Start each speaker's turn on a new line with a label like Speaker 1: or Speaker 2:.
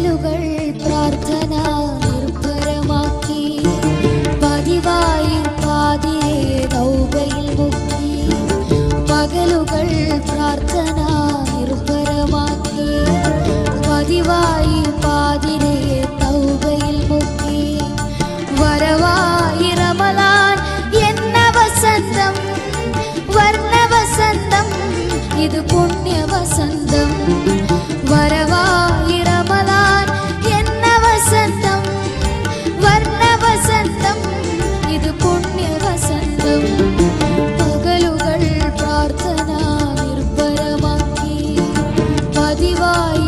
Speaker 1: പകലുകൾ പ്രാർത്ഥന നിർഭരമാക്കി പതിവായി പാതിരെ തൗബയിൽ മുക്കി പകലുകൾ പ്രാർത്ഥന നിർഭരമാക്കി പതിവായി പാതിരെ തൗബയിൽ മുക്കി വരവായി റമളാൻ എന്ന വസന്തം വർണ്ണവസന്തം ഇത് പുണ്യവസന്തം വരവായി റമളാൻ എന്ന വസന്തം വർണ്ണവസന്തം ഇത് പുണ്യവസന്തം പകലുകൾ പ്രാർത്ഥന നിർഭരമാക്കി പതിവായി